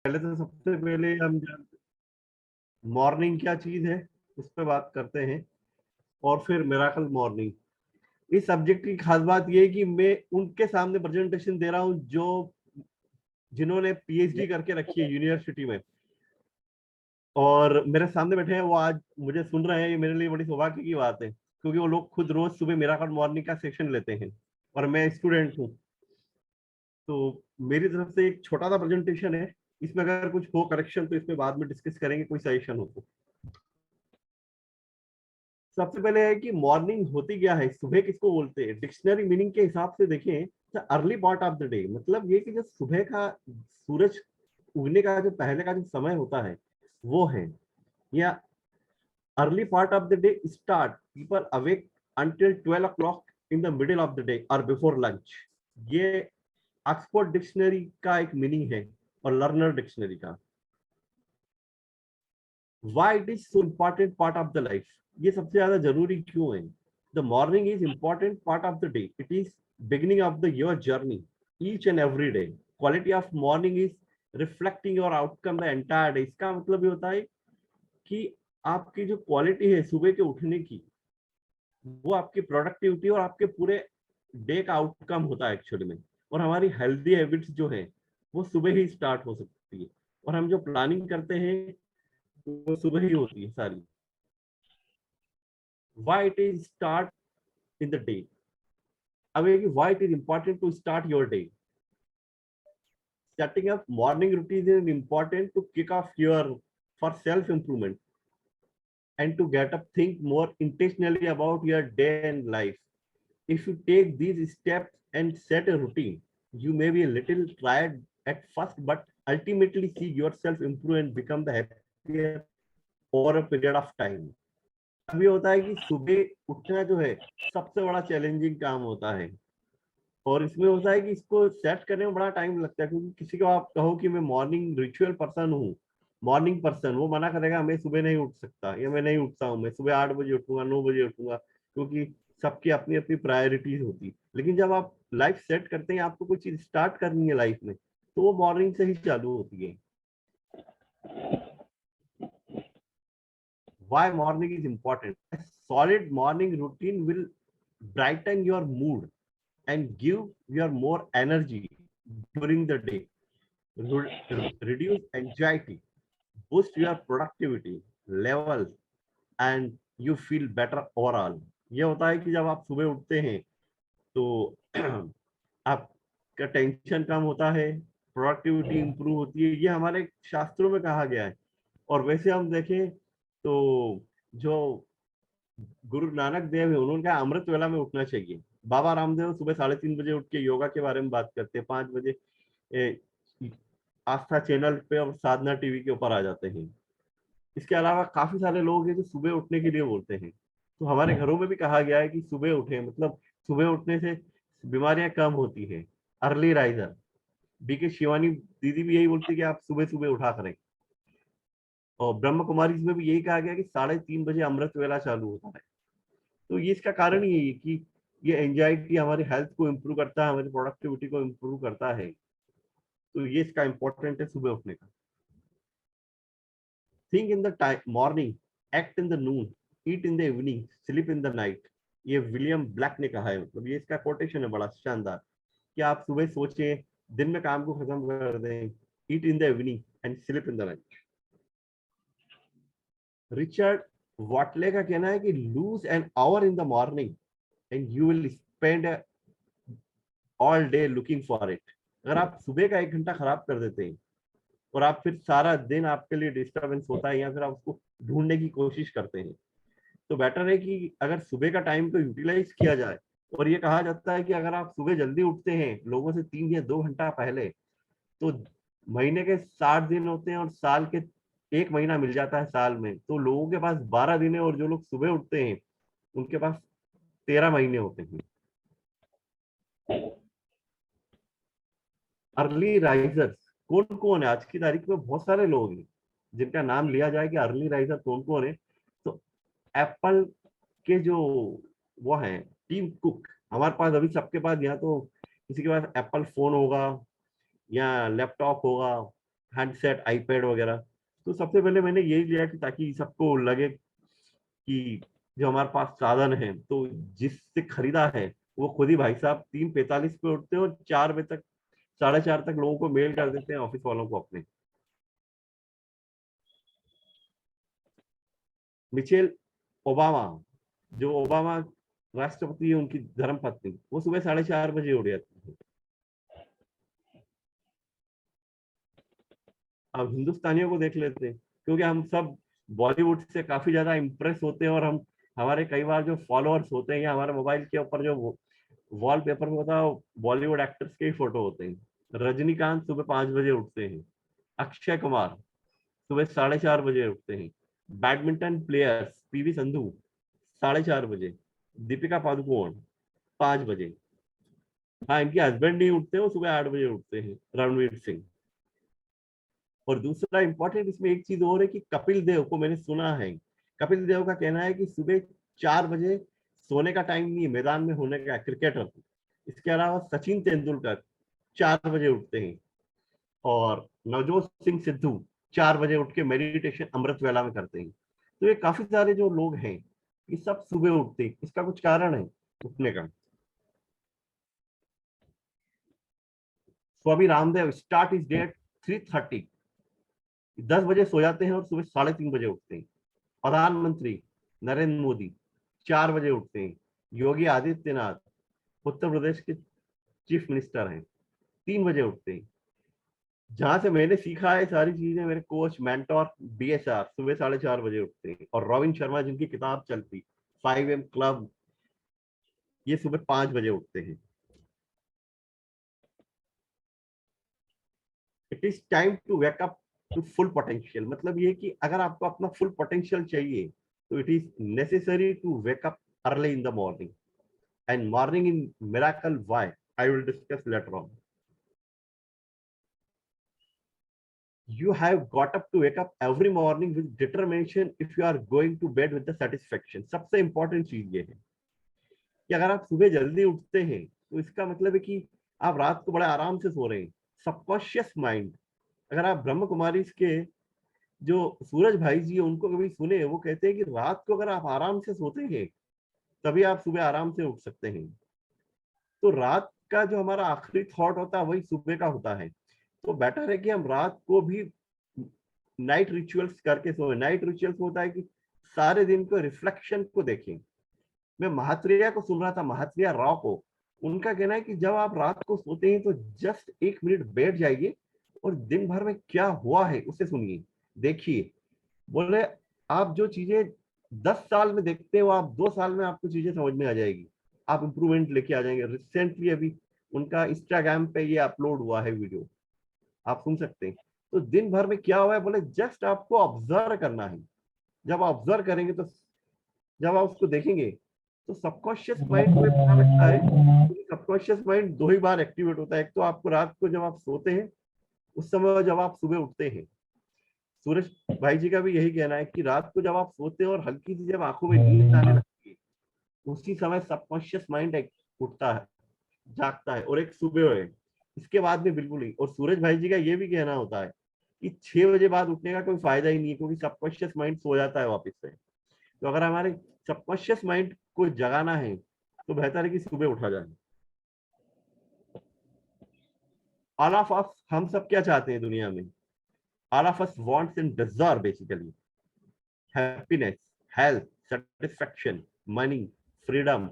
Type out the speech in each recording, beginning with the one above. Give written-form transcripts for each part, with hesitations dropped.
पहले तो सबसे पहले हम मॉर्निंग क्या चीज है उस पर बात करते हैं, और फिर मिराकल मॉर्निंग। इस सब्जेक्ट की खास बात यह है कि मैं उनके सामने प्रेजेंटेशन दे रहा हूं जो जिन्होंने पीएचडी करके रखी है यूनिवर्सिटी में, और मेरे सामने बैठे हैं वो आज मुझे सुन रहे हैं। ये मेरे लिए बड़ी सौभाग्य की बात है, क्योंकि वो लोग खुद रोज सुबह मिराकल मॉर्निंग का सेशन लेते हैं और मैं स्टूडेंट हूँ। तो मेरी तरफ से एक छोटा सा प्रेजेंटेशन है, इसमें अगर कुछ हो करेक्शन तो इसमें बाद में डिस्कस करेंगे, कोई सजेशन हो तो। सबसे पहले है कि मॉर्निंग होती क्या है, सुबह किसको बोलते हैं। डिक्शनरी मीनिंग के हिसाब से देखें तो early part of the day, मतलब ये कि जो सुबह का सूरज उगने का जो पहले का जो समय होता है वो है, या early part of the day start people awake until 12 o'clock in the middle of the day और बिफोर लंच। ये ऑक्सफोर्ड डिक्शनरी का एक मीनिंग है और लर्नर डिक्शनरी का। Why it is so important part of the life, ये सबसे ज्यादा जरूरी क्यों है। The morning is important part of the day. It is beginning of the your journey each and every day. Quality of morning is reflecting your outcome the entire day. इसका मतलब ये होता है कि आपकी जो क्वालिटी है सुबह के उठने की, वो आपकी प्रोडक्टिविटी और आपके पूरे डे का आउटकम होता है एक्चुअली में। और हमारी हेल्दी हैबिट्स जो है वो सुबह ही स्टार्ट हो सकती है, और हम जो प्लानिंग करते हैं वो सुबह ही होती है सारी। Why it is start in the day, अब ये कि why it is important to start your day. Setting up morning routine is important to kick off your for self improvement and to get up think more intentionally about your day and life. If you take these steps and set a routine, you may be a little tired at first, but ultimately see yourself improve and become the happier over a period of time. अब ये होता है कि सुबह उठना जो है सबसे बड़ा चैलेंजिंग काम होता है, और इसमें होता है कि इसको सेट करने में बड़ा टाइम लगता है, क्योंकि किसी को आप कहो कि मैं मॉर्निंग रिचुअल पर्सन हूँ, मॉर्निंग पर्सन, वो मना करेगा मैं सुबह नहीं उठ सकता, या मैं नहीं उठता हूँ, मैं सुबह 8 बजे उठूंगा, 9 बजे उठूंगा, क्योंकि सबकी अपनी अपनी प्रायोरिटीज होती। लेकिन जब आप लाइफ सेट करते हैं, आपको कोई चीज स्टार्ट करनी है लाइफ में, तो वो मॉर्निंग से ही चालू होती है। Why morning is important? A solid morning routine will brighten your mood and give you more energy during the day, reduce anxiety, boost your productivity levels, and you feel better overall. ये होता है कि जब आप सुबह उठते हैं तो आपका टेंशन कम होता है, प्रोडक्टिविटी इंप्रूव होती है, ये हमारे शास्त्रों में कहा गया है। और वैसे हम देखें तो जो गुरु नानक देव है उन्होंने कहा अमृत वेला में उठना चाहिए। बाबा रामदेव सुबह 3:30 बजे उठ के योगा के बारे में बात करते हैं, 5 बजे आस्था चैनल पे और साधना टीवी के ऊपर आ जाते हैं। इसके अलावा काफी सारे लोग हैं जो सुबह उठने के लिए बोलते हैं। तो हमारे घरों में भी कहा गया है कि सुबह उठे, मतलब सुबह उठने से बीमारियां कम होती है। अर्ली राइजर बीके शिवानी दीदी भी यही बोलती है कि आप सुबह सुबह उठा करें। और ब्रह्म कुमारी में भी यही कहा गया कि 3:30 बजे अमृत वेला चालू होता है। तो ये इसका कारण ये है कि ये एंजाइटी हमारी हेल्थ को इम्प्रूव करता है, हमारी प्रोडक्टिविटी को इम्प्रूव करता है। तो ये इसका इंपॉर्टेंट है सुबह उठने का। Think in the time morning, act in the Noon, eat in the evening, sleep in the night. ये विलियम ब्लैक ने कहा है, मतलब ये इसका कोटेशन है बड़ा शानदार, कि आप सुबह सोचें, दिन में काम को खत्म कर दें, eat in the evening and sleep in the night. Richard Whately का कहना है कि lose an hour in the morning and you will spend all day looking for it. अगर आप सुबह का 1 घंटा खराब कर देते हैं और आप फिर सारा दिन आपके लिए डिस्टर्बेंस होता है, या फिर आप उसको ढूंढने की कोशिश करते हैं, तो बेटर है कि अगर सुबह का टाइम को यूटिलाइज किया जाए। और ये कहा जाता है कि अगर आप सुबह जल्दी उठते हैं लोगों से 3 या 2 घंटा पहले, तो महीने के 60 दिन होते हैं और साल के 1 महीना मिल जाता है साल में, तो लोगों के पास 12 दिन है, और जो लोग सुबह उठते हैं उनके पास 13 महीने होते हैं। अर्ली राइजर्स कौन कौन है आज की तारीख में? बहुत सारे लोग हैं जिनका नाम लिया जाए कि अर्ली राइजर कौन कौन है। तो एप्पल के जो वो हैं टीम कुक, हमारे पास अभी सबके पास, या तो किसी के पास एप्पल फोन होगा या लैपटॉप होगा, हैंडसेट, आईपैड वगैरह। तो सबसे पहले मैंने यही लिया कि ताकि सबको लगे कि जो हमारे पास साधन है, तो जिससे खरीदा है वो खुद ही भाई साहब 3:45 पे उठते हैं और 4 बजे तक, 4:30 तक लोगों को मेल कर देते हैं, ऑफिस वालों को अपने। मिचेल ओबामा, जो ओबामा राष्ट्रपति है, उनकी धर्मपत्नी, वो सुबह 4:30 बजे उठ जाती है। अब हिंदुस्तानियों को देख लेते हैं, क्योंकि हम सब बॉलीवुड से काफी ज्यादा इम्प्रेस होते हैं, और हम हमारे कई बार जो फॉलोअर्स होते हैं या हमारे मोबाइल के ऊपर जो वॉलपेपर में होता है, बॉलीवुड एक्टर्स के ही फोटो होते हैं। रजनीकांत सुबह 5 बजे उठते हैं। अक्षय कुमार सुबह 4:30 बजे उठते हैं। बैडमिंटन प्लेयर्स पीवी संधू 4:30 बजे। दीपिका पादुकोण 5 बजे। हाँ, इनके हस्बैंड नहीं उठते, वो सुबह 8 बजे उठते हैं, रणवीर सिंह। और दूसरा इंपॉर्टेंट इसमें एक चीज और है कि कपिल देव को मैंने सुना है, कपिल देव का कहना है कि सुबह 4 बजे सोने का टाइम नहीं है, मैदान में होने का, क्रिकेटर। इसके अलावा सचिन तेंदुलकर 4 बजे उठते हैं, और नवजोत सिंह सिद्धू 4 बजे उठ के मेडिटेशन अमृत वेला में करते हैं। तो ये काफी सारे जो लोग हैं, ये सब सुबह उठते हैं। इसका कुछ कारण है उठने का। Swami Ramdev start his day at 3:30। 10 बजे सो जाते हैं और सुबह 3:30 बजे उठते हैं। प्रधानमंत्री नरेंद्र मोदी 4 बजे उठते हैं। योगी आदित्यनाथ उत्तर प्रदेश के चीफ मिनिस्टर हैं, 3 बजे उठते हैं। जहां से मैंने सीखा है सारी चीजें, मेरे कोच मेंटोर BSR सुबह 4:30 बजे उठते हैं, और रॉबिन शर्मा जिनकी किताब चलती 5 AM क्लब, ये सुबह 5 बजे उठते हैं। It is time to wake up to full potential. मतलब ये कि अगर आपको अपना फुल पोटेंशियल चाहिए, तो it is necessary to wake up early in the morning. And morning in miracle why I will discuss later on. You have got up to wake up every morning with determination if you are going to bed with the satisfaction। सबसे important चीज ये है कि अगर आप सुबह जल्दी उठते हैं, तो इसका मतलब है कि आप रात को बड़े आराम से सो रहे हैं। सबकॉन्शियस माइंड, अगर आप ब्रह्म कुमारी के जो सूरज भाई जी हैं, उनको कभी सुने, वो कहते हैं कि रात को अगर आप आराम से सोते हैं, तभी आप सुबह आराम से उठ सकते हैं। तो रात का जो हमारा आखिरी थॉट होता है, वही सुबह का होता है। तो बेटर है कि हम रात को भी नाइट रिचुअल्स करके सोए। नाइट रिचुअल्स होता है कि सारे दिन को रिफ्लेक्शन को देखें। मैं महात्रेया को सुन रहा था, महात्रेया रॉ को। उनका कहना है कि जब आप रात को सोते हैं, तो जस्ट 1 मिनट बैठ जाइए और दिन भर में क्या हुआ है उसे सुनिए, देखिए। बोले आप जो चीजें 10 साल में देखते हो, आप 2 साल में आपको चीजें समझ में आ जाएगी, आप इंप्रूवमेंट लेके आ जाएंगे। रिसेंटली अभी उनका इंस्टाग्राम पे ये अपलोड हुआ है वीडियो, आप सुन सकते हैं। तो दिन भर में क्या हुआ है, बोले जस्ट आपको ऑब्जर्व करना है। जब आप ऑब्जर्व करेंगे, तो जब आप उसको देखेंगे, तो सबकॉन्शियस माइंड में पता लगता है कि सबकॉन्शियस माइंड 2 ही बार एक्टिवेट होता है। एक तो आपको रात को जब आप सोते हैं उस समय, और जब आप सुबह उठते हैं। सूरज भाई जी का भी यही कहना है कि रात को जब आप सोते हैं और हल्की सी जब आंखों में नींद आने लगती है, उसी समय सबकॉन्शियस माइंड उठता है, जागता है, और एक सुबह है। इसके बाद में बिल्कुल ही। और सूरज भाई जी का ये भी कहना होता है कि 6 बजे बाद उठने का कोई फायदा ही नहीं है, क्योंकि सबकॉन्शियस माइंड सो जाता है वापस से। तो अगर हमारे सबकॉन्शियस माइंड को जगाना है, तो बेहतर है कि सुबह उठा जाए। ऑल ऑफ अस, हम सब क्या चाहते हैं दुनिया में? All of us wants and deserve basically happiness, health, satisfaction, money, freedom,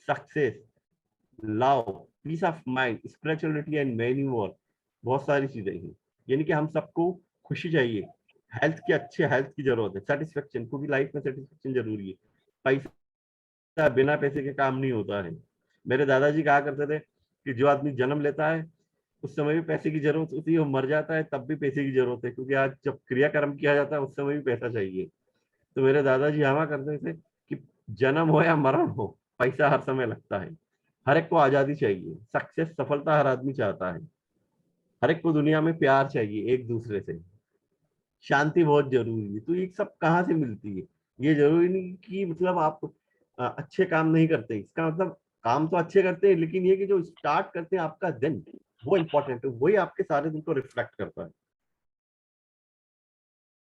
success, love, peace of mind, spirituality and many more. बहुत सारी चीजें हैं। यानी कि हम सबको खुशी चाहिए, हेल्थ की, अच्छे हेल्थ की जरूरत है, सेटिस्फेक्शन, क्योंकि लाइफ में सेटिस्फेक्शन जरूरी है। पैसा बिना पैसे के काम नहीं होता है। मेरे दादाजी कहा करते थे कि जो आदमी जन्म लेता है उस समय भी पैसे की जरूरत होती है, वो मर जाता है तब भी पैसे की जरूरत है, क्योंकि आज जब क्रियाकर्म किया जाता है उस समय भी पैसा चाहिए। तो मेरे दादाजी हमा करते थे कि जन्म हो या मरण हो, पैसा हर समय लगता है। हर एक को आजादी चाहिए, सक्सेस, सफलता हर आदमी चाहता है। हर एक को दुनिया में प्यार चाहिए एक दूसरे से, शांति बहुत जरूरी है। तो ये सब कहाँ से मिलती है? ये जरूरी नहीं कि मतलब आप अच्छे काम नहीं करते, इसका मतलब काम तो अच्छे करते हैं, लेकिन ये कि जो स्टार्ट करते हैं आपका दिन, वो इंपॉर्टेंट है, वही आपके सारे दिन को रिफ्लेक्ट करता है।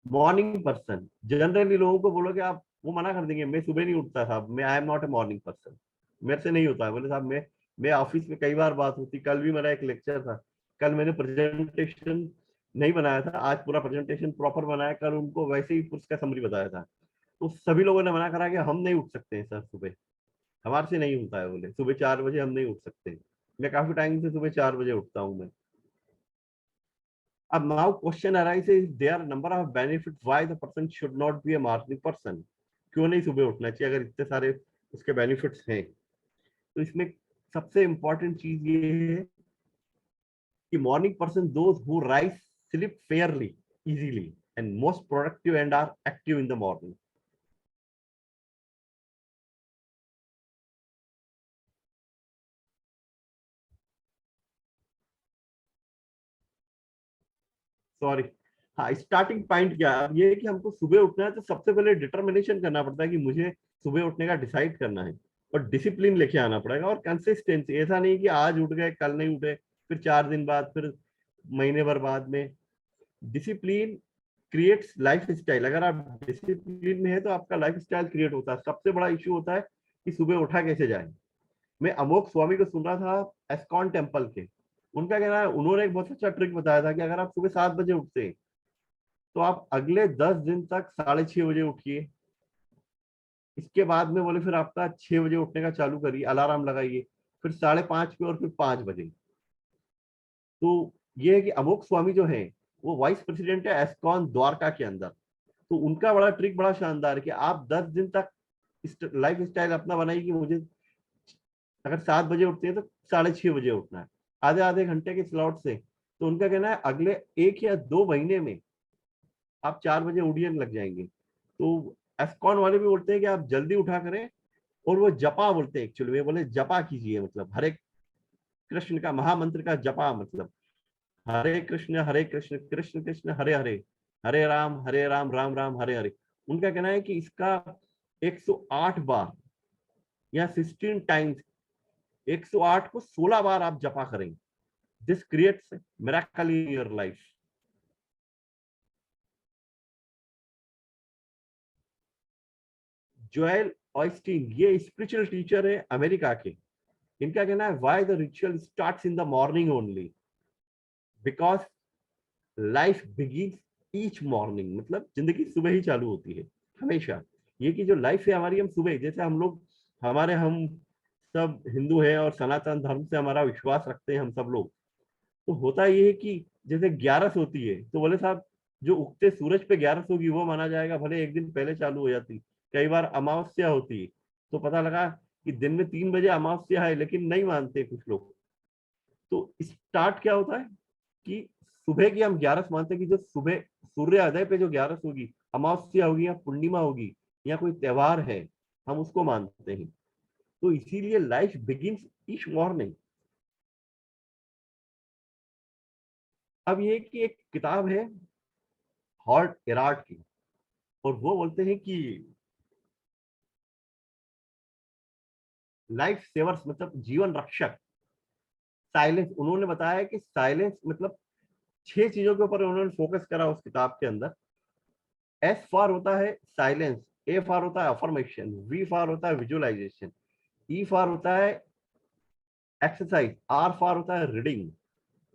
मॉर्निंग पर्सन, जनरली लोगों को बोलोगे आप, वो मना कर देंगे, मैं सुबह नहीं उठता साहब, मैं I am not a morning person, मेरे से नहीं होता है। बोले साहब मैं ऑफिस में कई बार बात होती, कल भी मेरा एक लेक्चर था, कल मैंने प्रेजेंटेशन नहीं बनाया था, आज पूरा प्रेजेंटेशन प्रॉपर बनाया, कल उनको वैसे ही उसका समरी बताया था। तो सभी लोगों ने मना करा कि हम नहीं उठ सकते हैं सर सुबह, हमारे से नहीं होता है, बोले सुबह 4 बजे हम नहीं उठ सकते। मैं काफी टाइम से सुबह 4 बजे उठता हूँ मैं। अब now question arises, there are number of benefits why the person should not be a morning person. क्यों नहीं सुबह उठना चाहिए अगर इतने सारे उसके बेनिफिट्स हैं? तो इसमें सबसे इंपॉर्टेंट चीज ये है कि morning person those who rise sleep fairly, easily and most productive and are active in the morning. Sorry, हाँ, स्टार्टिंग पॉइंट क्या है? अब ये है कि हमको सुबह उठना है तो सबसे पहले डिटर्मिनेशन करना पड़ता है कि मुझे सुबह उठने का डिसाइड करना है, और डिसिप्लिन लेके आना पड़ेगा, और कंसिस्टेंसी। ऐसा नहीं कि आज उठ गए कल नहीं उठे, फिर 4 दिन बाद, फिर महीने भर बाद में। Discipline creates life style. अगर आप डिसिप्लिन में है तो आपका लाइफ स्टाइल क्रिएट होता है। सबसे बड़ा इश्यू होता है कि सुबह उठा कैसे जाए। मैं अमोक स्वामी को सुन रहा था एस्कॉन टेम्पल के, उनका कहना है, उन्होंने एक बहुत अच्छा ट्रिक बताया था कि अगर आप सुबह 7 बजे उठते हैं तो आप अगले 10 दिन तक 6:30 बजे उठिए। इसके बाद में बोले फिर आपका 6 बजे उठने का चालू करिए, अलार्म लगाइए, फिर 5:30 पे और फिर 5 बजे। तो ये है कि अमोक स्वामी जो है वो वाइस प्रेसिडेंट है एस्कॉन द्वारका के अंदर। तो उनका बड़ा ट्रिक बड़ा शानदार है कि आप 10 दिन तक लाइफ स्टाइल अपना बनाइए कि मुझे अगर 7 बजे उठते हैं तो 6:30 बजे उठना है, आधे आधे घंटे के स्लॉट से। तो उनका कहना है अगले 1 या 2 महीने में आप 4 बजे उड़ियन लग जाएंगे। तो एस्कॉन वाले भी बोलते हैं कि आप जल्दी उठा करें, और वो जपा बोलते हैं, एक्चुअली में बोले जपा कीजिए, मतलब हरे कृष्ण का महामंत्र का जपा, मतलब हरे कृष्ण कृष्ण कृष्ण हरे हरे, हरे राम राम राम हरे हरे। उनका कहना है कि इसका 108 बार या 16 टाइम्स, 108 को 16 बार आप जपा करें। This creates miracle in your life. Joel Austin ये स्पिरिचुअल टीचर है अमेरिका के। इनका कहना है why the ritual starts in the morning only, because life begins each morning. मतलब जिंदगी सुबह ही चालू होती है हमेशा। ये कि जो लाइफ है हमारी, हम सुबह, जैसे हम लोग, हम सब हिंदू हैं और सनातन धर्म से हमारा विश्वास रखते हैं हम सब लोग। तो होता ये है कि जैसे 11 होती है तो बोले साहब जो उगते सूरज पे 11 होगी वो माना जाएगा, भले एक दिन पहले चालू हो जाती। कई बार अमावस्या होती है तो पता लगा कि दिन में 3 बजे अमावस्या है, लेकिन नहीं मानते कुछ लोग। तो स्टार्ट क्या होता है कि सुबह की हम 11 मानते हैं कि जो सुबह सूर्योदय पे जो 11 होगी, अमावस्या होगी या पूर्णिमा होगी या कोई त्योहार है, हम उसको मानते हैं। तो इसीलिए लाइफ बिगिंस ईच मॉर्निंग। अब ये कि एक किताब है हॉर्ट एरार्ड की, और वो बोलते हैं कि लाइफ सेवर्स मतलब जीवन रक्षक, साइलेंस। उन्होंने बताया कि साइलेंस मतलब 6 चीजों के ऊपर उन्होंने फोकस करा उस किताब के अंदर। एस फॉर होता है साइलेंस, ए फॉर होता है अफर्मेशन, वी फॉर होता है विजुअलाइजेशन, ई फॉर होता है एक्सरसाइज, आर फॉर होता है रीडिंग,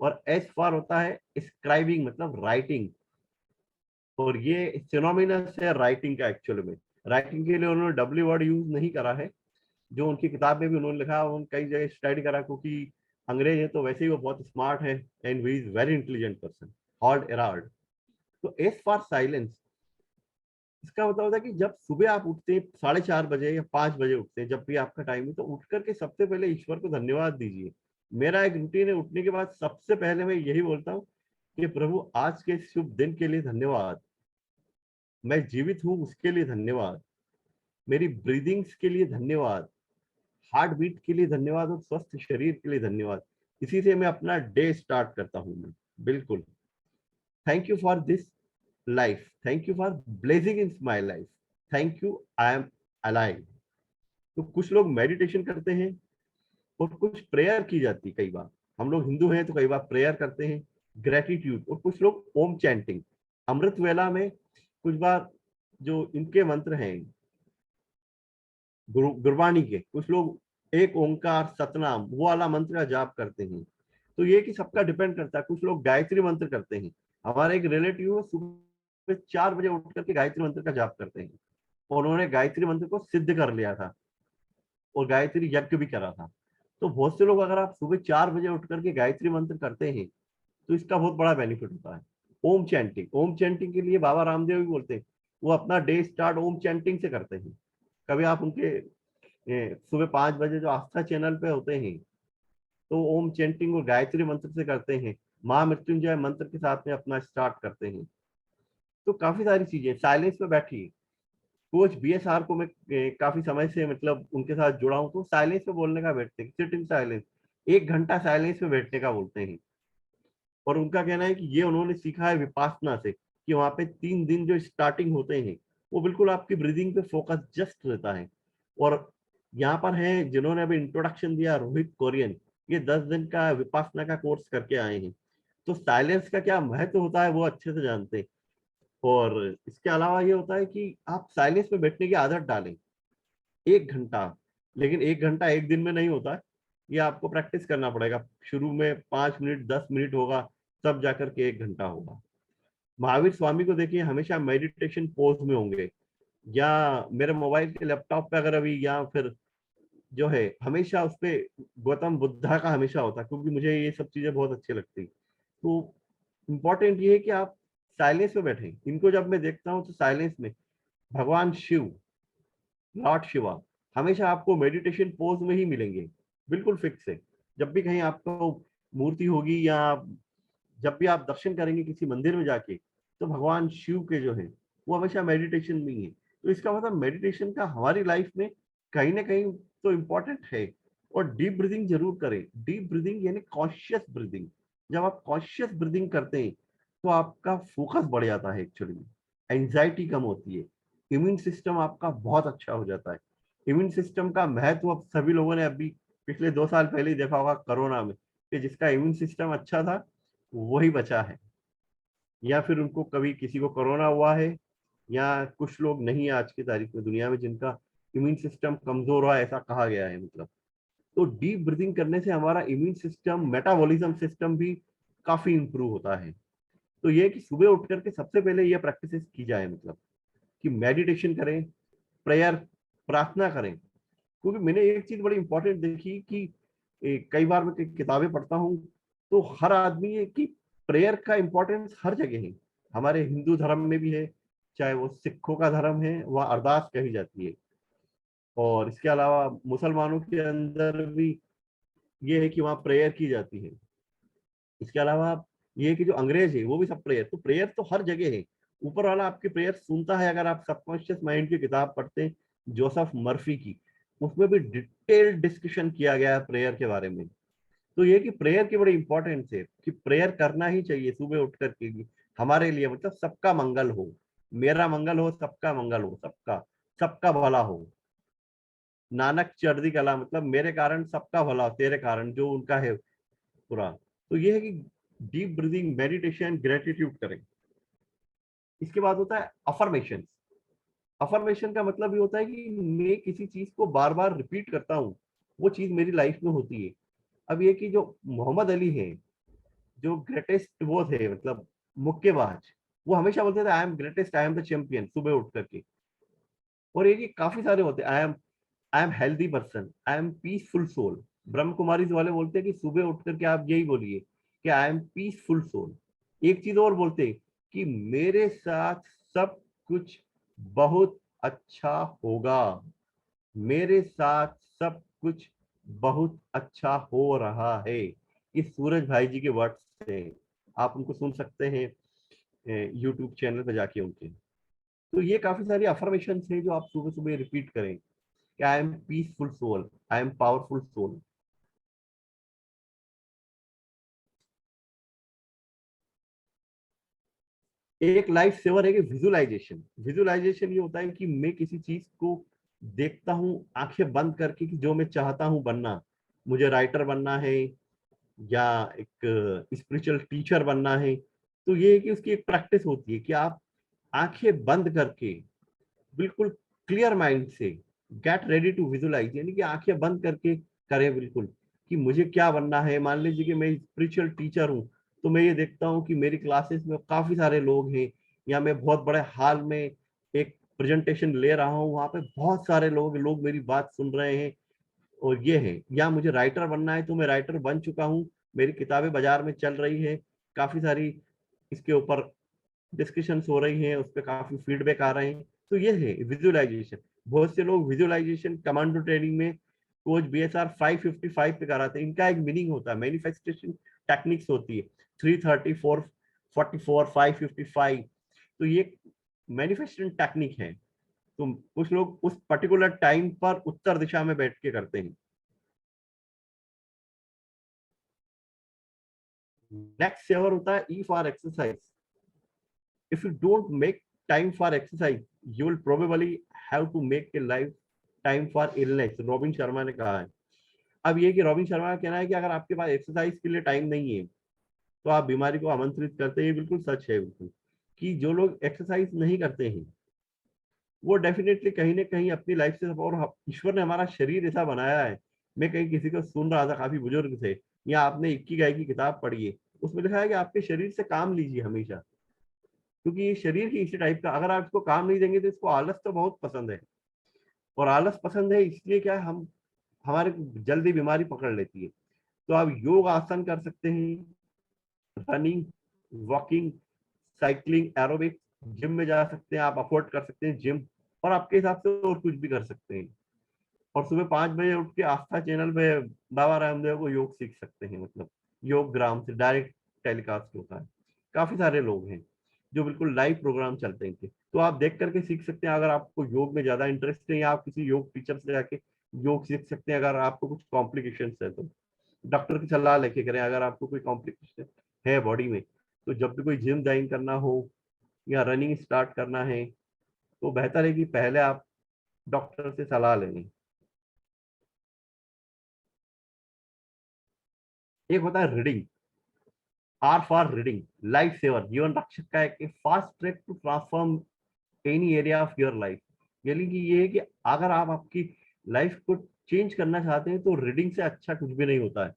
और एस फॉर होता है स्क्राइबिंग मतलब राइटिंग। और ये सिनोमिनस है राइटिंग का एक्चुअल में। राइटिंग के लिए उन्होंने डब्ल्यू वर्ड यूज नहीं करा है, जो उनकी किताब में भी उन्होंने लिखा, उन्होंने कई जगह स्टडी करा, क्योंकि अंग्रेज है तो वैसे ही वो बहुत स्मार्ट है, and we is very intelligent person, Hal Elrod. तो एस फॉर साइलेंस, इसका मतलब होता है कि जब सुबह आप उठते हैं 4:30 बजे या 5 बजे उठते हैं, जब भी आपका टाइम है, तो उठ करके सबसे पहले ईश्वर को धन्यवाद दीजिए। मेरा एक रूटीन है, उठने के बाद सबसे पहले मैं यही बोलता हूँ कि प्रभु आज के शुभ दिन के लिए धन्यवाद, मैं जीवित हूँ उसके लिए धन्यवाद, मेरी ब्रीदिंग्स के लिए धन्यवाद, हार्ट बीट के लिए धन्यवाद, और स्वस्थ शरीर के लिए धन्यवाद। इसी से मैं अपना डे स्टार्ट करता हूँ मैं। बिल्कुल। Thank you for this life, thank you for blessing in my life, thank you I am alive. तो कुछ लोग मेडिटेशन करते हैं और कुछ प्रेयर की जाती है। कई बार हम लोग हिंदू हैं तो कई बार प्रेयर करते हैं, ग्रेटिट्यूड, और कुछ लोग ओम चैंटिंग। अमृत वेला में कुछ बार जो इनके मंत्र हैं गुरबाणी के, कुछ लोग एक ओंकार सतनाम वो वाला मंत्र का जाप करते हैं। तो ये कि सबका डिपेंड करता है। कुछ लोग गायत्री मंत्र करते हैं। हमारे एक रिलेटिव सुबह 4 बजे उठ करके गायत्री मंत्र का जाप करते हैं, और उन्होंने गायत्री मंत्र को सिद्ध कर लिया था और गायत्री यज्ञ भी करा था। तो बहुत से लोग, अगर आप सुबह 4 बजे उठ करके गायत्री मंत्र करते हैं तो इसका बहुत बड़ा बेनिफिट होता है। ओम चैंटिंग के लिए बाबा रामदेव भी बोलते हैं, वो अपना डे स्टार्ट ओम चैंटिंग से करते हैं। कभी आप उनके सुबह 5 बजे जो आस्था चैनल पे होते हैं तो ओम चैंटिंग और गायत्री मंत्र से करते हैं, महामृत्युंजय मंत्र के साथ में अपना स्टार्ट करते हैं। तो काफी सारी चीजें, साइलेंस में बैठिए। कोच बीएसआर को मैं काफी समय से मतलब उनके साथ जुड़ा हूं, तो साइलेंस में बोलने का बैठते हैं, सिट इन साइलेंस, 1 घंटा साइलेंस में बैठने का बोलते हैं। और उनका कहना है कि ये उन्होंने सीखा है विपासना से, कि वहां पे 3 दिन जो स्टार्टिंग होते हैं वो बिल्कुल आपकी ब्रीदिंग पे फोकस जस्ट रहता है। और यहाँ पर है जिन्होंने अभी इंट्रोडक्शन दिया, रोहित कोरियन, ये 10 दिन का विपासना का कोर्स करके आए हैं। तो साइलेंस का क्या महत्व होता है वो अच्छे से जानते हैं। और इसके अलावा ये होता है कि आप साइलेंस में बैठने की आदत डालें, 1 घंटा। लेकिन 1 घंटा एक दिन में नहीं होता है, ये आपको प्रैक्टिस करना पड़ेगा। शुरू में 5 मिनट 10 मिनट होगा, तब जाकर के 1 घंटा होगा। महावीर स्वामी को देखिए, हमेशा मेडिटेशन पोज में होंगे, या मेरे मोबाइल के लैपटॉप पे अगर अभी, या फिर जो है हमेशा उस पे गौतम बुद्धा का हमेशा होता है, क्योंकि मुझे ये सब चीजें बहुत अच्छी लगती। तो इम्पोर्टेंट ये है कि आप साइलेंस में बैठे। इनको जब मैं देखता हूँ तो साइलेंस में भगवान शिव, लॉर्ड शिवा हमेशा आपको मेडिटेशन पोज में ही मिलेंगे, बिल्कुल फिक्स है। जब भी कहीं आपको मूर्ति होगी, या जब भी आप दर्शन करेंगे किसी मंदिर में जाके, तो भगवान शिव के जो है वो हमेशा मेडिटेशन में ही है। तो इसका मतलब मेडिटेशन का हमारी लाइफ में कहीं ना कहीं तो इम्पोर्टेंट है। और डीप ब्रीदिंग जरूर करें। डीप ब्रीदिंग यानी कॉन्शियस ब्रीदिंग। जब आप कॉन्शियस ब्रीदिंग करते हैं तो आपका फोकस बढ़ जाता है, एक्चुअली एंजाइटी कम होती है, इम्यून सिस्टम आपका बहुत अच्छा हो जाता है। इम्यून सिस्टम का महत्व अब सभी लोगों ने अभी पिछले 2 साल पहले ही देखा होगा कोरोना में, कि जिसका इम्यून सिस्टम अच्छा था वही बचा है। या फिर उनको कभी किसी को कोरोना हुआ है, या कुछ लोग नहीं है आज की तारीख में दुनिया में जिनका इम्यून सिस्टम कमजोर हुआ, ऐसा कहा गया है मतलब। तो डीप ब्रीदिंग करने से हमारा इम्यून सिस्टम, मेटाबॉलिज्म सिस्टम भी काफी इंप्रूव होता है। तो ये कि सुबह उठ करके सबसे पहले ये प्रैक्टिस की जाए, मतलब कि मेडिटेशन करें, प्रेयर, प्रार्थना करें। क्योंकि मैंने एक चीज बड़ी इंपॉर्टेंट देखी कि कई बार मैं किताबें पढ़ता हूँ, तो हर आदमी है कि प्रेयर का इंपॉर्टेंस हर जगह है। हमारे हिंदू धर्म में भी है, चाहे वो सिखों का धर्म है, वह अरदास कही जाती है। और इसके अलावा मुसलमानों के अंदर भी ये है कि वहाँ प्रेयर की जाती है। इसके अलावा ये है कि जो अंग्रेज है वो भी सब प्रेयर, तो प्रेयर तो हर जगह है। ऊपर वाला आपकी प्रेयर सुनता है। अगर आप सबकॉन्शियस माइंड की किताब पढ़ते हैं जोसेफ मर्फी की, उसमें भी डिटेल्ड डिस्कशन किया गया है प्रेयर के बारे में। तो ये कि प्रेयर की बड़ी इंपॉर्टेंस है, कि प्रेयर करना ही चाहिए सुबह उठ करके भी, हमारे लिए, मतलब सबका मंगल हो, मेरा मंगल हो, सबका मंगल हो, सबका सबका भला हो। नानक चढ़दी कला, मतलब मेरे कारण सबका भला, तेरे कारण, जो उनका है पूरा। तो ये है कि डीप ब्रीदिंग, मेडिटेशन, ग्रेटिट्यूड करें। इसके बाद होता है अफर्मेशन। अफर्मेशन का मतलब ये होता है कि मैं किसी चीज को बार बार रिपीट करता हूँ, वो चीज मेरी लाइफ में होती है। अब ये कि जो मोहम्मद अली है, जो ग्रेटेस्ट वो थे, मतलब मुक्केबाज, वो हमेशा बोलते थे I am greatest, I am the champion, सुबह उठ करके। और ये कि काफी सारे होते, I am healthy person, I am peaceful soul. Brahma Kumari वाले बोलते हैं कि सुबह उठ करके आप यही बोलिए कि आई एम पीसफुल सोल। एक चीज और बोलते हैं कि मेरे साथ सब कुछ बहुत अच्छा होगा, मेरे साथ सब कुछ बहुत अच्छा हो रहा है। ये सूरज भाई जी के वर्ड्स हैं, आप उनको सुन सकते हैं यूट्यूब चैनल पे जाके उनके। तो ये काफी सारी अफर्मेशन हैं जो आप सुबह सुबह रिपीट करें कि I am peaceful soul, I am powerful soul. एक लाइफ सेवर है कि विजुअलाइजेशन। विजुअलाइजेशन ये होता है कि मैं किसी चीज को देखता हूँ आंखें बंद करके, कि जो मैं चाहता हूँ बनना, मुझे राइटर बनना है, या एक स्पिरिचुअल टीचर बनना है। तो ये है कि उसकी एक प्रैक्टिस होती है कि आप आंखें बंद करके बिल्कुल क्लियर माइंड से गेट रेडी टू विजुलाइज, यानी कि आंखें बंद करके करें बिल्कुल कि मुझे क्या बनना है। मान लीजिए कि मैं स्पिरिचुअल टीचर हूँ, तो मैं ये देखता हूँ कि मेरी क्लासेस में काफी सारे लोग हैं, या मैं बहुत बड़े हॉल में एक प्रेजेंटेशन ले रहा हूँ, वहां पे बहुत सारे लोग मेरी बात सुन रहे हैं और ये है। या मुझे राइटर बनना है, तो मैं राइटर बन चुका हूँ, मेरी किताबें बाजार में चल रही है, काफी सारी इसके ऊपर डिस्कशन हो रही हैं, उस पर काफी फीडबैक आ रहे हैं। तो ये है विजुअलाइजेशन। बहुत से लोग विजुअलाइजेशन कमांडो ट्रेनिंग में कोच BSR 555 पे कराते हैं। इनका एक मीनिंग होता है, मैनिफेस्टेशन टेक्निक्स होती है 330, 444, 555। तो ये मैनिफेस्टेशन टेक्निक है। तो कुछ लोग उस पर्टिकुलर टाइम पर उत्तर दिशा में बैठ के करते हैं। नेक्स्ट सेवर होता है E for exercise. If you don't make time for exercise, you will probably have to make a life time for illness, robin Sharma ने कहा है। अब ये कि रॉबिन शर्मा का कहना है कि अगर आपके पास एक्सरसाइज के लिए टाइम नहीं है, तो आप बीमारी को आमंत्रित करते हैं। ये बिल्कुल सच है, बिल्कुल, कि जो लोग एक्सरसाइज नहीं करते हैं वो डेफिनेटली कहीं ना कहीं अपनी लाइफ से, और ईश्वर ने हमारा शरीर ऐसा बनाया है। मैं कहीं किसी को सुन रहा था, काफी बुजुर्ग थे, या आपने इक्की की किताब पढ़ी है, उसमें लिखा है कि आपके शरीर से काम लीजिए हमेशा, क्योंकि ये शरीर ही इसी टाइप का, अगर आप इसको काम नहीं देंगे तो इसको आलस तो बहुत पसंद है। और आलस पसंद है इसलिए क्या है, हम हमारे जल्दी बीमारी पकड़ लेती है। तो आप योग आसन कर सकते हैं, running, walking, cycling, aerobics, gym में जा सकते हैं, आप अफोर्ड कर सकते हैं जिम, और आपके हिसाब से और कुछ भी कर सकते हैं। और सुबह 5 बजे उठ के आस्था चैनल पे बाबा रामदेव को योग सीख सकते हैं, मतलब योग ग्राम से डायरेक्ट टेलीकास्ट होता है। काफी सारे लोग हैं जो बिल्कुल लाइव प्रोग्राम चलते हैं, तो आप देख करके सीख सकते हैं। अगर आपको योग में ज्यादा इंटरेस्ट है, या आप किसी योग टीचर से जाके योग सीख सकते हैं। अगर आपको कुछ कॉम्प्लिकेशन है तो डॉक्टर की सलाह लेके करें। अगर आपको कोई कॉम्प्लिकेशन है बॉडी में, तो जब भी कोई जिम ज्वाइन करना हो या रनिंग स्टार्ट करना है, तो बेहतर है कि पहले आप डॉक्टर से सलाह लें। एक होता है reading, R for reading, life saver, जीवन रक्षक का एक fast track to transform any area of your life. यानी कि ये है कि अगर आप आपकी लाइफ को चेंज करना चाहते हैं, तो रीडिंग से अच्छा कुछ भी नहीं होता है।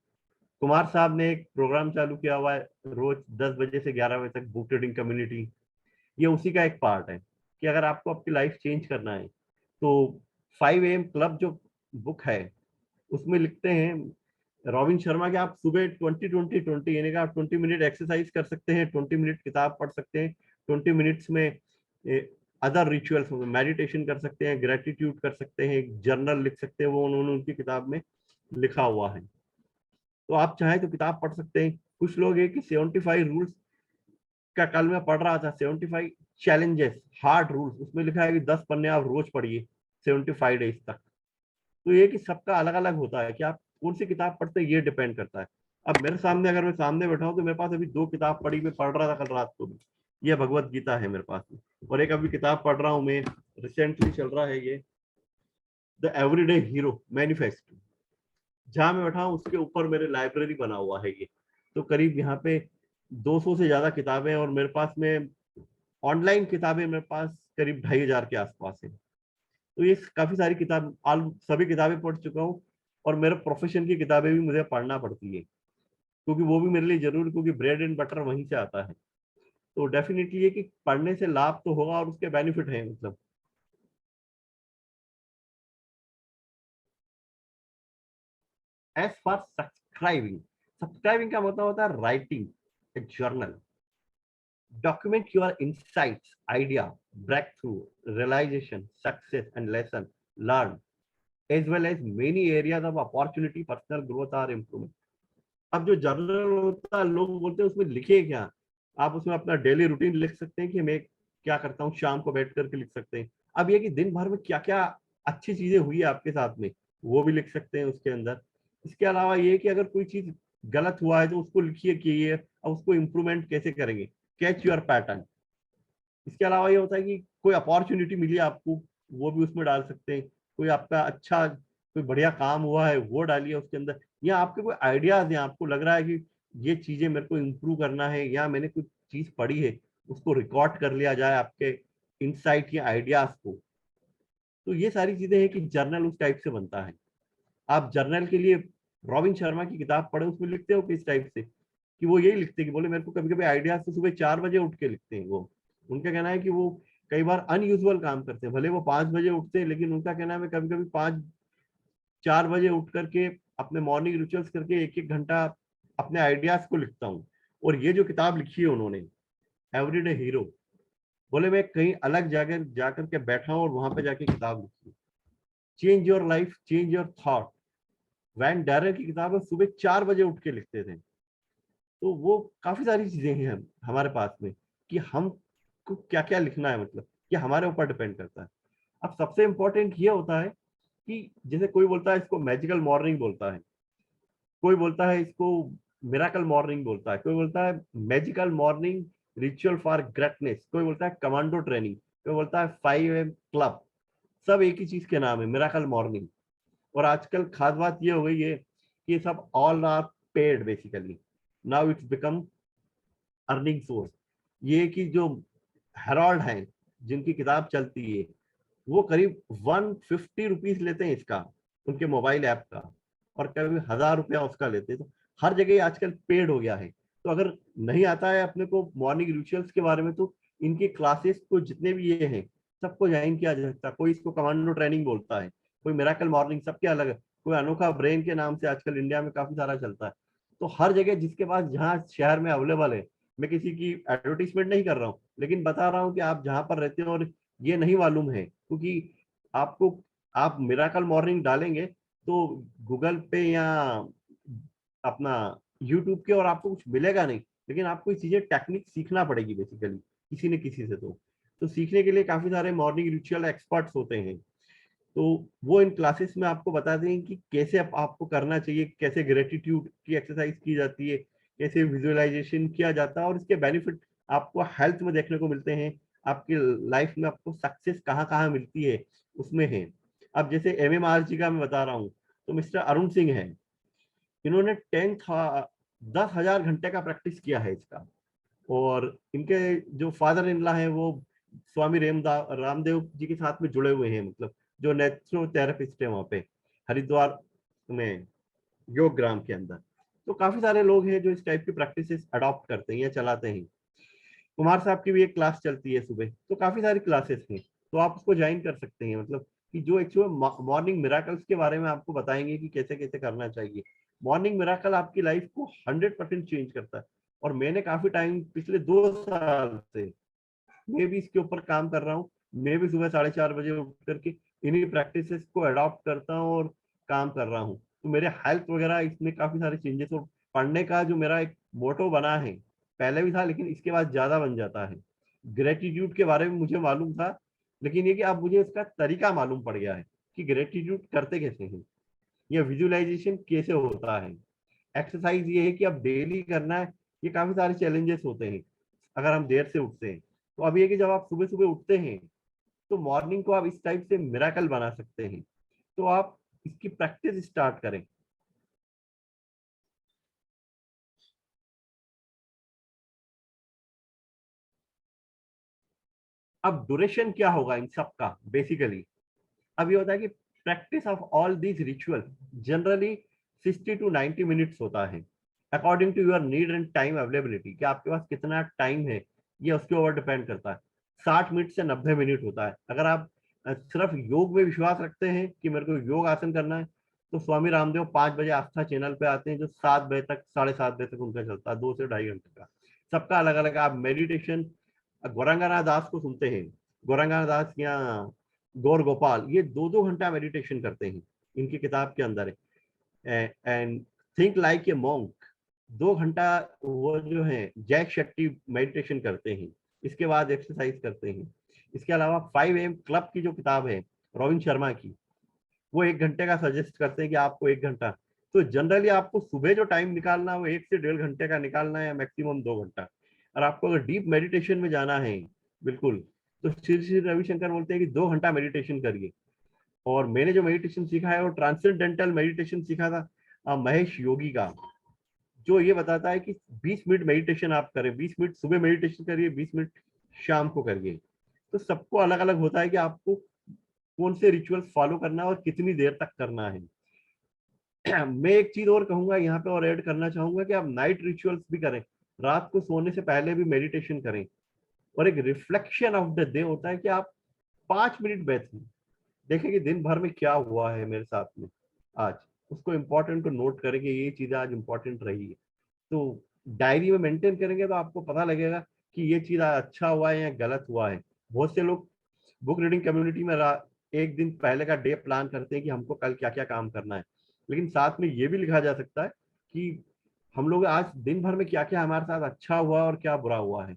कुमार साहब ने एक प्रोग्राम चालू किया हुआ है, रोज 10 बजे से 11 बजे तक, बुक रीडिंग कम्युनिटी। ये उसी का एक पार्ट है कि अगर आपको आपकी लाइफ चेंज करना है, तो 5 AM क्लब जो बुक है, उसमें लिखते हैं रॉबिन शर्मा के, आप सुबह 20-20-20, यानी कि आप 20 मिनट एक्सरसाइज कर सकते हैं, 20 मिनट किताब पढ़ सकते हैं, 20 मिनट्स में अदर रिचुअल्स, मेडिटेशन कर सकते हैं, ग्रेटिट्यूड कर सकते हैं, जर्नल लिख सकते हैं। वो उन्होंने उनकी किताब में लिखा हुआ है, तो आप चाहें तो किताब पढ़ सकते हैं। कुछ लोग है कि 75 रूल्स का, कल मैं पढ़ रहा था 75 चैलेंजेस, हार्ड रूल्स, उसमें लिखा है कि 10 पन्ने आप रोज पढ़िए 75 डेज तक। तो ये कि सबका अलग अलग होता है कि आप कौन सी किताब पढ़ते हैं, ये डिपेंड करता है। अब मेरे सामने, अगर मैं सामने बैठा हूँ, तो मेरे पास अभी 2 किताब पढ़ी, मैं पढ़ रहा था कल रात को भी, ये भगवत गीता है मेरे पास में, और एक अभी किताब पढ़ रहा हूँ मैं, रिसेंटली चल रहा है ये, द एवरीडे हीरो मैनिफेस्टो। जहां मैं बैठा हूँ उसके ऊपर मेरे लाइब्रेरी बना हुआ है ये। तो करीब यहाँ पे 200 से ज्यादा किताबें, और मेरे पास में ऑनलाइन किताबें मेरे पास करीब 2500 के आसपास है। तो ये काफी सारी किताब, आल सभी किताबें पढ़ चुका हूँ। और मेरे प्रोफेशन की किताबें भी मुझे पढ़ना पड़ती है, क्योंकि वो भी मेरे लिए जरूरी, क्योंकि ब्रेड एंड बटर वहीं से आता है। तो डेफिनेटली ये कि पढ़ने से लाभ तो होगा, और उसके बेनिफिट है, मतलब। एज फॉर सब्सक्राइबिंग, सब्सक्राइबिंग का मतलब होता है writing a journal, document your insights, idea, breakthrough, realization, success, and lesson learned, as well as many areas of opportunity, personal growth or improvement. अब जो जर्नल होता है, लोग बोलते हैं उसमें लिखे क्या, आप उसमें अपना डेली रूटीन लिख सकते हैं कि मैं क्या करता हूँ, शाम को बैठ करके लिख सकते हैं। अब ये कि दिन भर में क्या क्या अच्छी चीजें हुई है आपके साथ में, वो भी लिख सकते हैं उसके अंदर। इसके अलावा ये कि अगर कोई चीज गलत हुआ है, तो उसको लिखिए कि ये, अब उसको इम्प्रूवमेंट कैसे करेंगे, कैच योर पैटर्न। इसके अलावा ये होता है कि कोई अपॉर्चुनिटी मिली आपको, वो भी उसमें डाल सकते हैं। कोई आपका अच्छा, कोई बढ़िया काम हुआ है, वो डालिए उसके अंदर। या आपके कोई आइडियाज हैं, आपको लग रहा है कि ये चीजें मेरे को इम्प्रूव करना है, या मैंने कुछ चीज पढ़ी है, उसको रिकॉर्ड कर लिया जाए, आपके इंसाइट या आइडियाज को। तो ये सारी चीजें हैं कि जर्नल उस टाइप से बनता है। आप जर्नल के लिए रॉबिन शर्मा की किताब पढ़े, उसमें लिखते हो किस टाइप से, कि वो यही लिखते हैं कि बोले मेरे को कभी कभी आइडियाज तो सुबह 4 बजे उठ के लिखते हैं वो। उनका कहना है कि वो कई बार अनयूजुअल काम करते हैं, भले वो 5 बजे उठते हैं, लेकिन उनका कहना है कभी कभी 4 बजे उठ करके अपने मॉर्निंग रिचुअल्स करके एक एक घंटा अपने आइडियाज को लिखता हूँ। और ये जो किताब लिखी है उन्होंने, एवरीडे हीरो, बोले मैं कहीं अलग जगह जाकर के बैठा हूँ और वहां पे जाके किताब लिखी। Change your life, change your thought, Wayne Dyer की किताब है, सुबह 4 बजे उठ के लिखते थे। तो वो काफी सारी चीजें हैं हमारे पास में कि हम को क्या क्या लिखना है, मतलब ये हमारे ऊपर डिपेंड करता है। अब सबसे इम्पोर्टेंट ये होता है कि जैसे कोई बोलता है इसको मैजिकल मॉर्निंग बोलता है, कोई बोलता है इसको मिराकल मॉर्निंग बोलता है, कोई बोलता है magical morning ritual for greatness, कोई बोलता है कमांडो ट्रेनिंग, कोई बोलता है 5 AM क्लब। सब एक ही चीज के नाम है, मिराकल मॉर्निंग। और आजकल खास बात ये हो गई है कि ये सब all are paid basically, now it's become earning source. ये कि जो हेरोल्ड हैं जिनकी किताब चलती है, वो करीब 150 रुपीज लेते हैं इसका, उनके मोबाइल ऐप का, और कभी 1000 रुपया उसका लेते हैं। तो हर जगह आजकल पेड हो गया है। तो अगर नहीं आता है अपने को मॉर्निंग रिचुअल्स के बारे में, तो इनकी क्लासेस को जितने भी ये हैं सबको ज्वाइन किया जा सकता है। कोई इसको कमांडो ट्रेनिंग बोलता है, कोई मिराकल मॉर्निंग, सबके अलग है। कोई अनोखा ब्रेन के नाम से आजकल इंडिया में काफी सारा चलता है। तो हर जगह जिसके पास जहाँ शहर में अवेलेबल है, मैं किसी की एडवर्टीजमेंट नहीं कर रहा हूँ, लेकिन बता रहा हूँ कि आप जहाँ पर रहते हो और ये नहीं मालूम है, क्योंकि आपको, आप मिराकल मॉर्निंग डालेंगे तो गूगल पे या अपना यूट्यूब के, और आपको कुछ मिलेगा नहीं, लेकिन आपको ये चीजें टेक्निक सीखना पड़ेगी बेसिकली किसी न किसी से। तो सीखने के लिए काफी सारे मॉर्निंग रिचुअल एक्सपर्ट्स होते हैं। तो वो इन क्लासेस में आपको बता देंगे कि कैसे आपको करना चाहिए, कैसे ग्रेटिट्यूड की एक्सरसाइज की जाती है, कैसे विजुअलाइजेशन किया जाता है, और इसके बेनिफिट आपको हेल्थ में देखने को मिलते हैं। आपकी लाइफ में आपको सक्सेस कहाँ कहाँ मिलती है उसमें है। अब जैसे MMRG का मैं बता रहा हूँ, तो मिस्टर अरुण सिंह है, इन्होंने 10,000 घंटे का प्रैक्टिस किया है इसका। और इनके जो फादर इन लॉ हैं वो स्वामी रामदेव जी के साथ में जुड़े हुए हैं, मतलब जो नेचुरोथेरेपिस्ट है वहाँ पे हरिद्वार में, योग ग्राम के अंदर। तो काफी सारे लोग हैं जो इस टाइप की प्रैक्टिसेस अडॉप्ट करते हैं या चलाते हैं। कुमार साहब की भी एक क्लास चलती है सुबह। तो काफी सारी क्लासेस हैं, तो आप उसको ज्वाइन कर सकते हैं, मतलब कि जो एक्चुअल मॉर्निंग मिराकल्स के बारे में आपको बताएंगे कि कैसे कैसे करना चाहिए। मॉर्निंग मिराकल आपकी लाइफ को 100% चेंज करता है। और मैंने काफी टाइम, पिछले 2 साल से मैं भी इसके ऊपर काम कर रहा हूँ। मैं भी सुबह 4:30 बजे उठ करके इन्हीं प्रैक्टिसेस को अडॉप्ट करता हूँ और काम कर रहा हूँ। तो मेरे हेल्थ वगैरह इसमें काफी सारे चेंजेस, और पढ़ने का जो मेरा एक मोटो बना है, पहले भी था लेकिन इसके बाद ज्यादा बन जाता है। ग्रेटिट्यूड के बारे में मुझे मालूम था, लेकिन ये कि अब मुझे इसका तरीका मालूम पड़ गया है कि ग्रेटिट्यूड करते कैसे हैं, या विजुअलाइजेशन कैसे होता है। एक्सरसाइज ये है कि अब डेली करना है। ये काफी सारे चैलेंजेस होते हैं अगर हम देर से उठते हैं। तो अब ये कि जब आप सुबह सुबह उठते हैं, तो मॉर्निंग को आप इस टाइप से मिराकल बना सकते हैं। तो आप इसकी प्रैक्टिस स्टार्ट करें। अब ड्यूरेशन क्या होगा इन सब का बेसिकली? अब ये होता है कि practice of all these ritual generally 60 to 90 minutes होता है, according to your need and time availability, कि आपके पास कितना टाइम है, ये उसके ऊपर डिपेंड करता है। 60 मिनट से 90 मिनट होता है। अगर आप सिर्फ योग में विश्वास रखते हैं कि मेरे को योग आसन करना है, तो स्वामी रामदेव 5 बजे आस्था चैनल पे आते हैं, जो 7 बजे तक, 7:30 बजे तक उनका चलता है, 2 से ढाई घंटे का। सबका अलग अलग। आप मेडिटेशन गौरंगानाथ दास को सुनते हैं, गौरंगानाथ दास या गौर गोपाल, ये 2-2 घंटा मेडिटेशन करते हैं, इनकी किताब के अंदर है। And think like a monk, 2 घंटा वो जो है जैक शेट्टी मेडिटेशन करते हैं, इसके बाद एक्सरसाइज करते हैं। इसके अलावा 5 AM क्लब की जो किताब है रोबिन शर्मा की, वो 1 घंटे का सजेस्ट करते हैं कि आपको 1 घंटा। तो जनरली आपको सुबह जो टाइम निकालना है वो 1 से 1.5 घंटे का निकालना है, या मैक्सिमम 2 घंटा। और आपको अगर डीप मेडिटेशन में जाना है बिल्कुल, तो श्री श्री रविशंकर बोलते हैं कि 2 घंटा मेडिटेशन करिए। और मैंने जो मेडिटेशन सीखा है वो ट्रांसेंडेंटल मेडिटेशन सीखा था महेश योगी का। जो ये बताता है कि 20 मिनट मेडिटेशन आप करें, 20 मिनट सुबह मेडिटेशन करिए, 20 मिनट शाम को करिए। तो सबको अलग अलग होता है कि आपको कौन से रिचुअल्स फॉलो करना है और कितनी देर तक करना है। मैं एक चीज और कहूंगा यहाँ पे और ऐड करना चाहूंगा कि आप नाइट रिचुअल्स भी करें, रात को सोने से पहले भी मेडिटेशन करें। और एक रिफ्लेक्शन ऑफ द डे होता है कि आप 5 मिनट बैठिए, देखें कि दिन भर में क्या हुआ है मेरे साथ में आज, उसको इम्पोर्टेंट को नोट करें कि ये चीज आज इम्पोर्टेंट रही है। तो डायरी में मेंटेन करेंगे तो आपको पता लगेगा कि ये चीज आज अच्छा हुआ है या गलत हुआ है। बहुत से लोग बुक रीडिंग कम्युनिटी में एक दिन पहले का डे प्लान करते हैं कि हमको कल क्या क्या काम करना है, लेकिन साथ में ये भी लिखा जा सकता है कि हम लोग आज दिन भर में क्या क्या हमारे साथ अच्छा हुआ और क्या बुरा हुआ है।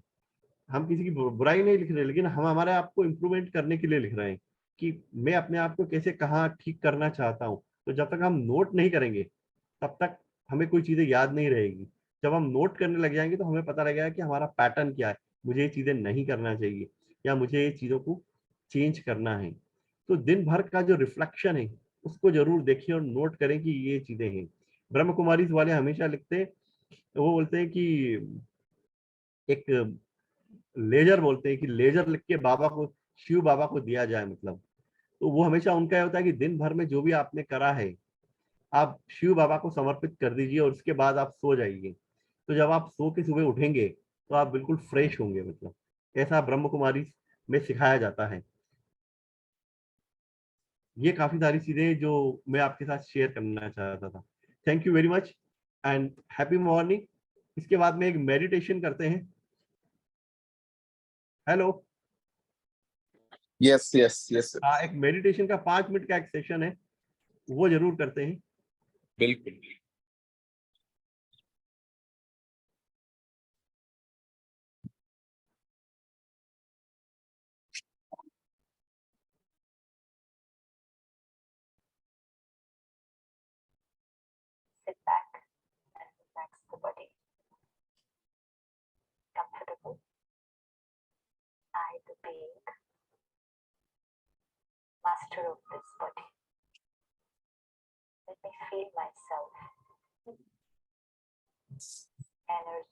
हम किसी की बुराई नहीं लिख रहे, लेकिन हम हमारे आप को इम्प्रूवमेंट करने के लिए लिख रहे हैं कि मैं अपने आप को कैसे कहाँ ठीक करना चाहता हूँ। तो जब तक हम नोट नहीं करेंगे तब तक हमें कोई चीजें याद नहीं रहेगी। जब हम नोट करने लग जाएंगे तो हमें पता लगेगा कि हमारा पैटर्न क्या है, मुझे ये चीजें नहीं करना चाहिए या मुझे ये चीजों को चेंज करना है। तो दिन भर का जो रिफ्लेक्शन है उसको जरूर देखिए और नोट करें कि ये चीजें हैं। ब्रह्म कुमारी वाले हमेशा लिखते हैं, वो बोलते हैं कि एक लेजर, बोलते हैं कि लेजर लिख के बाबा को, शिव बाबा को दिया जाए, मतलब। तो वो हमेशा उनका ये होता है कि दिन भर में जो भी आपने करा है आप शिव बाबा को समर्पित कर दीजिए और उसके बाद आप सो जाइए। तो जब आप सो के सुबह उठेंगे तो आप बिल्कुल फ्रेश होंगे, मतलब ऐसा ब्रह्म कुमारी में सिखाया जाता है। ये काफी सारी चीजें जो मैं आपके साथ शेयर करना चाहता था। Thank you very much and happy morning. इसके बाद में एक मेडिटेशन करते हैं। हेलो। Yes yes yes. हाँ, एक मेडिटेशन का 5 मिनट का एक सेशन है, वो जरूर करते हैं। बिल्कुल। Sit back and relax the body. Comfortable. I, the being, master of this body. Let me feel myself. Energy.